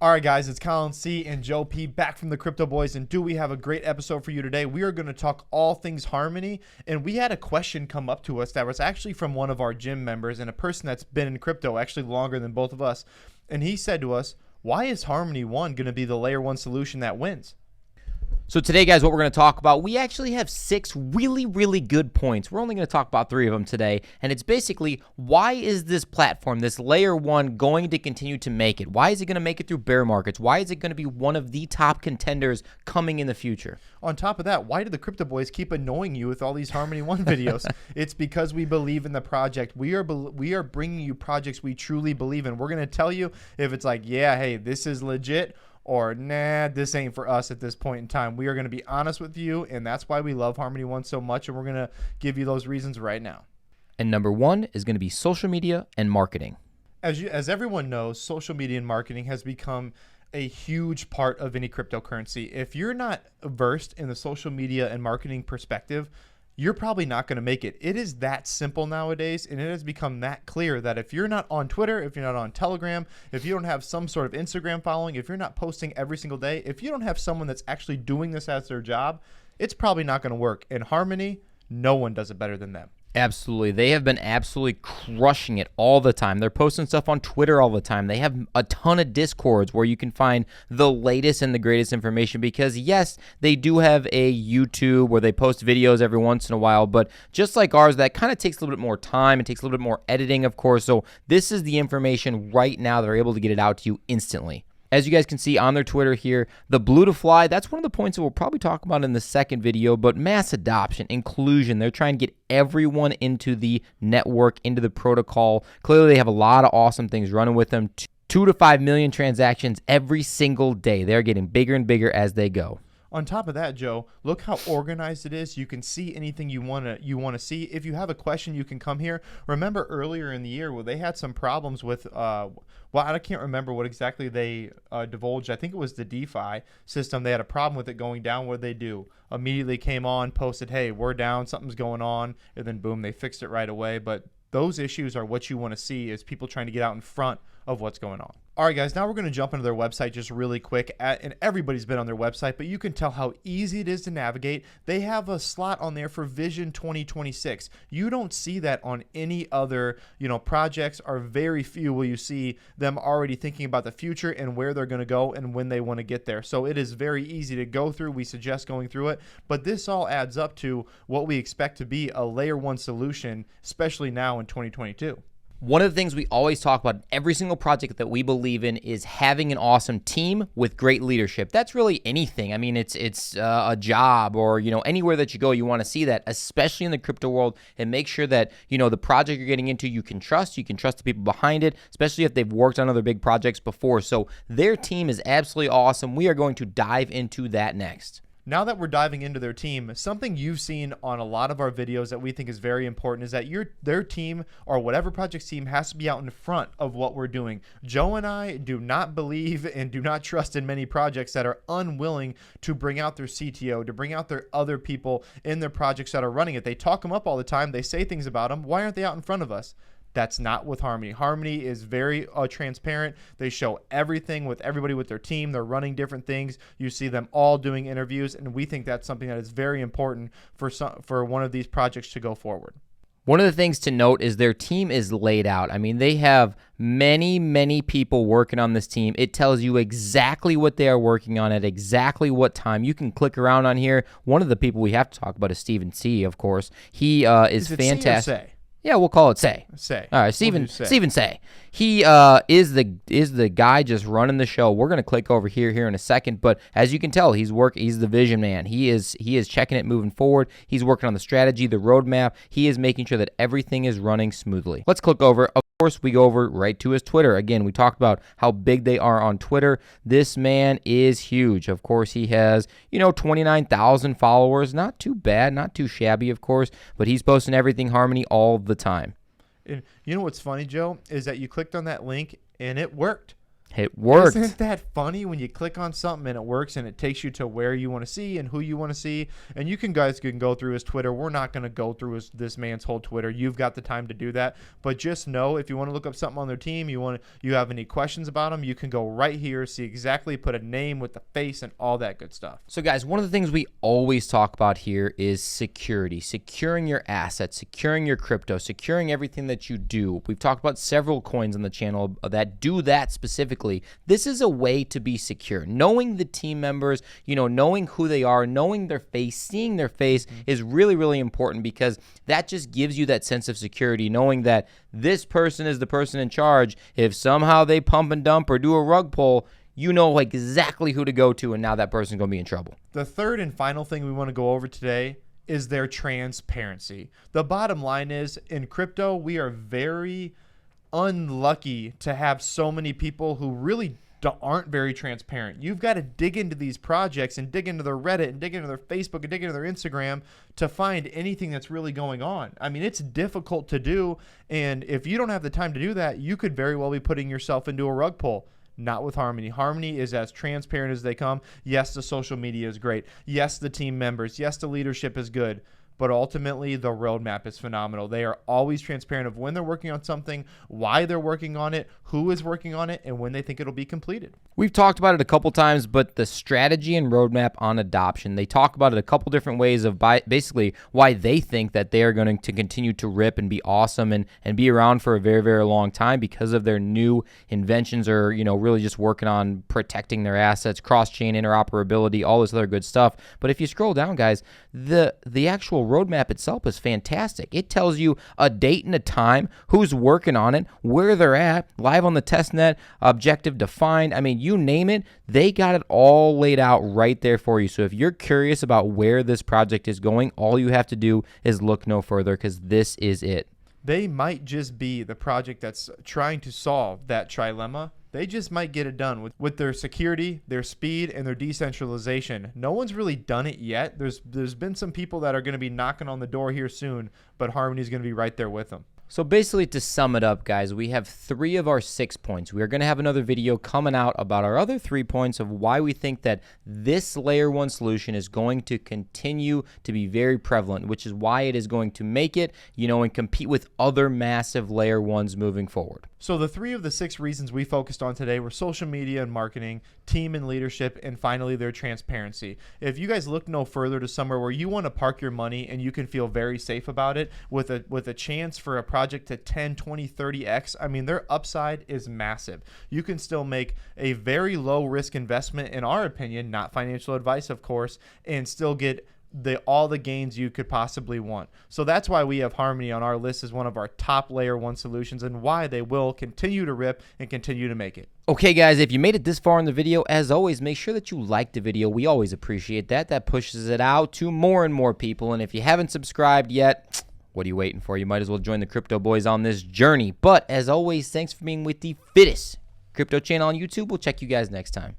All right, guys, it's Colin C. and Joe P. back from the Crypto Boys, and do we have a great episode for you today? We are going to talk all things Harmony, and we had a question come up to us that was actually from one of our gym members and a person that's been in crypto actually longer than both of us, and he said to us, why is Harmony 1 going to be the layer 1 solution that wins? So today, guys, what we're going to talk about, we actually have 6 really good points. We're only going to talk about 3 of them today, and it's basically, why is this platform, this layer 1, going to continue to make it? Why is it going to make it through bear markets? Why is it going to be one of the top contenders coming in the future? On top of that, why do the Crypto Boys keep annoying you with all these Harmony 1 videos? It's because we believe in the project. We are bringing you projects we truly believe in. We're going to tell you if it's like, yeah, hey, this is legit, or nah, this ain't for us at this point in time. We are going to be honest with you, and that's why we love Harmony 1 so much, and we're going to give you those reasons right now. And number 1 is going to be social media and marketing. As everyone knows, social media and marketing has become a huge part of any cryptocurrency. If you're not versed in the social media and marketing perspective, you're probably not going to make it. It is that simple nowadays, and it has become that clear that if you're not on Twitter, if you're not on Telegram, if you don't have some sort of Instagram following, if you're not posting every single day, if you don't have someone that's actually doing this as their job, it's probably not going to work. In Harmony, no one does it better than them. Absolutely. They have been absolutely crushing it all the time. They're posting stuff on Twitter all the time. They have a ton of Discords where you can find the latest and the greatest information because, yes, they do have a YouTube where they post videos every once in a while, but just like ours, that kind of takes a little bit more time. It takes a little bit more editing, of course, so this is the information right now. They're able to get it out to you instantly. As you guys can see on their Twitter here, the blue to fly, that's one of the points that we'll probably talk about in the second video, but mass adoption, inclusion, they're trying to get everyone into the network, into the protocol. Clearly, they have a lot of awesome things running with them. 2 to 5 million transactions every single day. They're getting bigger and bigger as they go. On top of that, Joe, look how organized it is. You can see anything you want to see. If you have a question, you can come here. Remember earlier in the year where they had some problems with, well, I can't remember what exactly they divulged. I think it was the DeFi system. They had a problem with it going down. What did they do? Immediately came on, posted, hey, we're down, something's going on, and then boom, they fixed it right away. But those issues are what you want to see is people trying to get out in front of what's going on. All right, guys, now we're going to jump into their website just really quick. And everybody's been on their website, but you can tell how easy it is to navigate. They have a slot on there for Vision 2026. You don't see that on any other, projects, or very few will you see them already thinking about the future and where they're going to go and when they want to get there. So it is very easy to go through. We suggest going through it, but this all adds up to what we expect to be a layer 1 solution, especially now in 2022. One of the things we always talk about in every single project that we believe in is having an awesome team with great leadership. That's really anything. I mean, it's a job or, anywhere that you go, you want to see that, especially in the crypto world, and make sure that, the project you're getting into, you can trust the people behind it, especially if they've worked on other big projects before. So their team is absolutely awesome. We are going to dive into that next. Now that we're diving into their team, something you've seen on a lot of our videos that we think is very important is that their team or whatever project's team has to be out in front of what we're doing. Joe and I do not believe and do not trust in many projects that are unwilling to bring out their CTO, to bring out their other people in their projects that are running it. They talk them up all the time. They say things about them. Why aren't they out in front of us? That's not with Harmony. Harmony is very transparent. They show everything with everybody with their team. They're running different things. You see them all doing interviews, and we think that's something that is very important for one of these projects to go forward. One of the things to note is their team is laid out. I mean, they have many people working on this team. It tells you exactly what they are working on at exactly what time. You can click around on here. One of the people we have to talk about is Steven C, of course. He is fantastic. C or say? Yeah, we'll call it Say. Say. All right, Steven Say. He is the guy just running the show. We're gonna click over here in a second, but as you can tell, he's the vision man. He is checking it moving forward. He's working on the strategy, the roadmap. He is making sure that everything is running smoothly. Let's click over. Of course, we go over right to his Twitter. Again, we talked about how big they are on Twitter. This man is huge. Of course, he has 29,000 followers. Not too bad, not too shabby, of course, but he's posting everything Harmony all the time. And you know what's funny, Joe, is that you clicked on that link and it worked. It worked. Isn't that funny when you click on something and it works and it takes you to where you want to see and who you want to see? And you guys can go through his Twitter. We're not going to go through this man's whole Twitter. You've got the time to do that. But just know, if you want to look up something on their team, you have any questions about them, you can go right here, see exactly, put a name with the face and all that good stuff. So guys, one of the things we always talk about here is security, securing your assets, securing your crypto, securing everything that you do. We've talked about several coins on the channel that do that specifically. This is a way to be secure. Knowing the team members, knowing who they are, knowing their face, seeing their face is really, really important, because that just gives you that sense of security, knowing that this person is the person in charge. If somehow they pump and dump or do a rug pull, you know exactly who to go to, and now that person's going to be in trouble. The third and final thing we want to go over today is their transparency. The bottom line is, in crypto, we are very unlucky to have so many people who really aren't very transparent. You've got to dig into these projects and dig into their Reddit and dig into their Facebook and dig into their Instagram to find anything that's really going on. I mean, it's difficult to do, and if you don't have the time to do that, you could very well be putting yourself into a rug pull. Not with Harmony. Harmony is as transparent as they come. Yes, the social media is great. Yes, the team members. Yes, the leadership is good. But ultimately, the roadmap is phenomenal. They are always transparent of when they're working on something, why they're working on it, who is working on it, and when they think it'll be completed. We've talked about it a couple times, but the strategy and roadmap on adoption, they talk about it a couple different ways of basically why they think that they are going to continue to rip and be awesome and be around for a very, very long time because of their new inventions, or, really just working on protecting their assets, cross-chain interoperability, all this other good stuff. But if you scroll down, guys, the actual roadmap itself is fantastic. It tells you a date and a time, who's working on it, where they're at, live on the testnet, objective defined. I mean, you name it, they got it all laid out right there for you. So if you're curious about where this project is going, all you have to do is look no further, because this is it. They might just be the project that's trying to solve that trilemma. They just might get it done with their security, their speed, and their decentralization. No one's really done it yet. There's been some people that are going to be knocking on the door here soon, but Harmony's going to be right there with them. So basically, to sum it up, guys, we have 3 of our 6 points. We are going to have another video coming out about our other 3 points of why we think that this layer 1 solution is going to continue to be very prevalent, which is why it is going to make it, and compete with other massive layer 1s moving forward. So the 3 of the 6 reasons we focused on today were social media and marketing, team and leadership, and finally their transparency. If you guys look no further to somewhere where you want to park your money and you can feel very safe about it with a chance for a project to 10, 20, 30x, I mean, their upside is massive. You can still make a very low risk investment, in our opinion, not financial advice, of course, and still get all the gains you could possibly want. So that's why we have Harmony on our list as one of our top layer 1 solutions, and why they will continue to rip and continue to make it. Okay, guys, if you made it this far in the video, as always, make sure that you like the video. We always appreciate that. That pushes it out to more and more people. And if you haven't subscribed yet, what are you waiting for? You might as well join the Crypto Boys on this journey. But as always, thanks for being with the fittest crypto channel on YouTube. We'll check you guys next time.